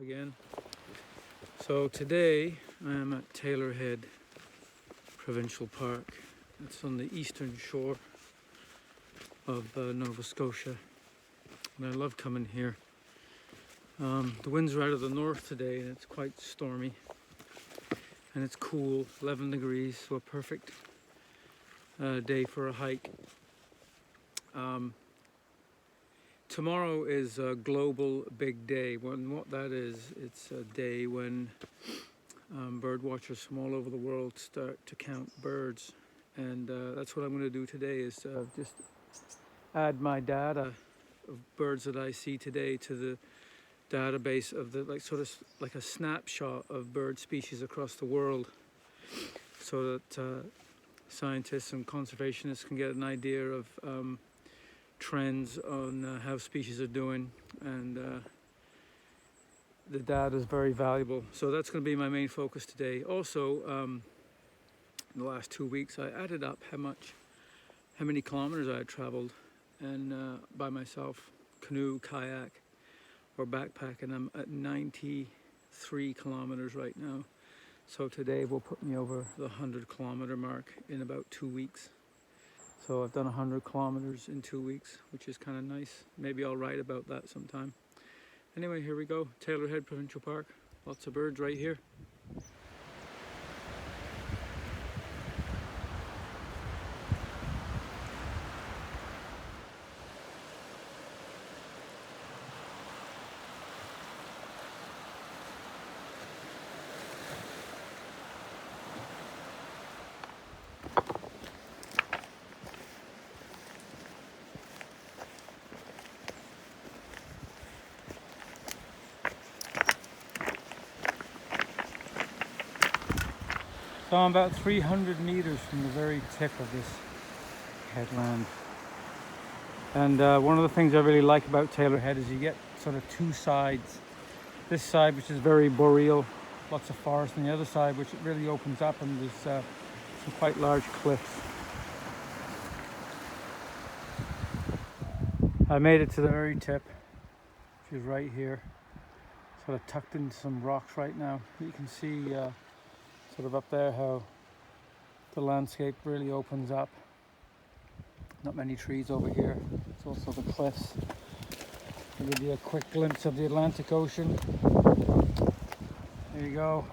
again. So today I am at Taylor Head Provincial Park. It's on the eastern shore of Nova Scotia, and I love coming here. The winds are out of the north today and it's quite stormy, and it's cool, 11 degrees, so a perfect day for a hike. Tomorrow is a global big day. What that is, it's a day when bird watchers from all over the world start to count birds, and that's what I'm going to do today, is just add my data of birds that I see today to the database of the sort of like a snapshot of bird species across the world, so that scientists and conservationists can get an idea of trends on how species are doing, and the data is very valuable. So that's going to be my main focus today. Also, in the last 2 weeks I added up how many kilometers I had traveled, and by myself, canoe, kayak or backpack, and I'm at 93 kilometers right now. So today will put me over the 100-kilometer mark in about 2 weeks. So I've done 100 kilometers in 2 weeks, which is kind of nice. Maybe I'll write about that sometime. Anyway, here we go. Taylor Head Provincial Park. Lots of birds right here. So I'm about 300 meters from the very tip of this headland. And one of the things I really like about Taylor Head is you get sort of two sides. This side, which is very boreal, lots of forest, and the other side, which it really opens up, and there's some quite large cliffs. I made it to the very tip, which is right here. Sort of tucked into some rocks right now. You can see sort of up there how the landscape really opens up. Not many trees over here. It's also the cliffs. I'll give you a quick glimpse of the Atlantic Ocean. There you go.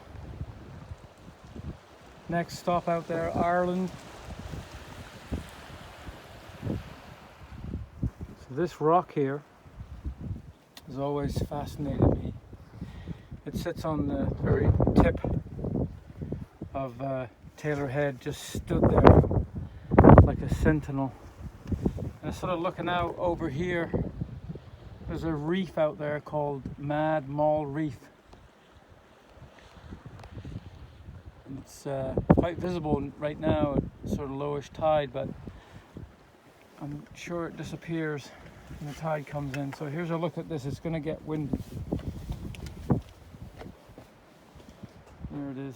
Next stop out there, Ireland. So this rock here has always fascinated me. It sits on the very tip of Taylor Head, just stood there like a sentinel. And sort of looking out over here, there's a reef out there called Mad Mall Reef. And it's quite visible right now at sort of lowish tide, but I'm sure it disappears when the tide comes in. So here's a look at this. It's going to get windy. There it is.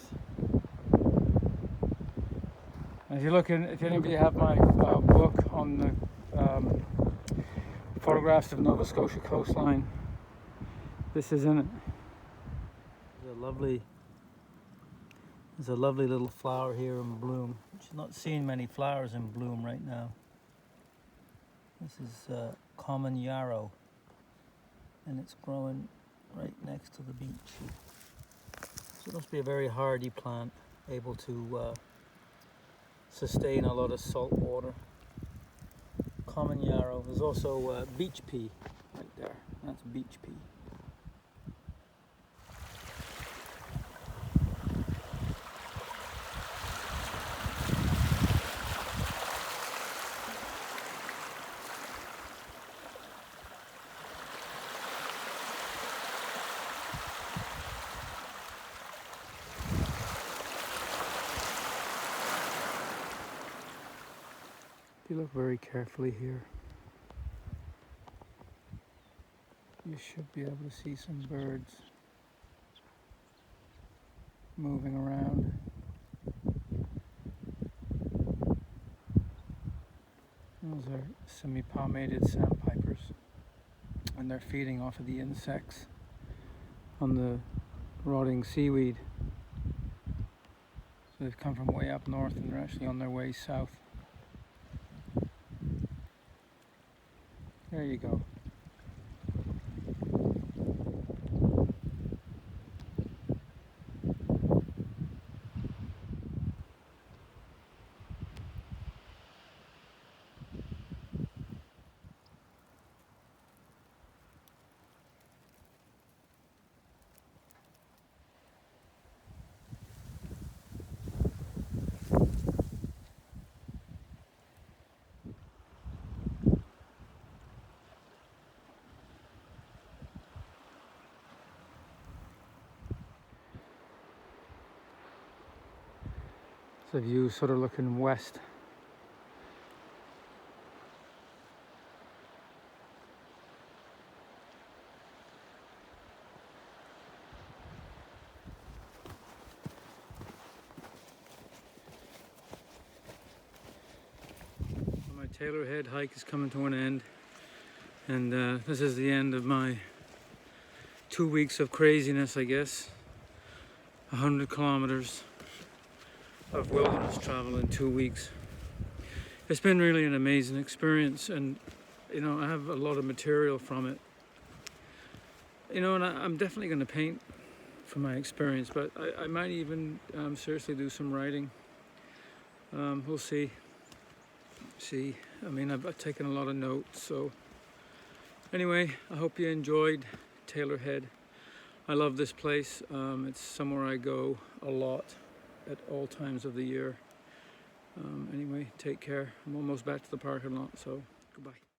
If you look in, if anybody have my book on the photographs of Nova Scotia coastline, this is in it. There's a lovely little flower here in bloom. She's not seeing many flowers in bloom right now. This is common yarrow, and it's growing right next to the beach. So it must be a very hardy plant, able to sustain a lot of salt water. Common yarrow. There's also beach pea right there. That's beach pea. If you look very carefully here, you should be able to see some birds moving around. Those are semi-palmated sandpipers, and they're feeding off of the insects on the rotting seaweed. So they've come from way up north and they're actually on their way south. There you go. The view sort of looking west. My Taylor Head hike is coming to an end, and this is the end of my 2 weeks of craziness, I guess. 100 kilometers of wilderness travel in 2 weeks. It's been really an amazing experience, and you know, I have a lot of material from it. You know, and I'm definitely going to paint from my experience, but I might even seriously do some writing. We'll see. I mean, I've taken a lot of notes, so anyway, I hope you enjoyed Taylor Head. I love this place. It's somewhere I go a lot at all times of the year. Anyway, take care. I'm almost back to the parking lot, so goodbye.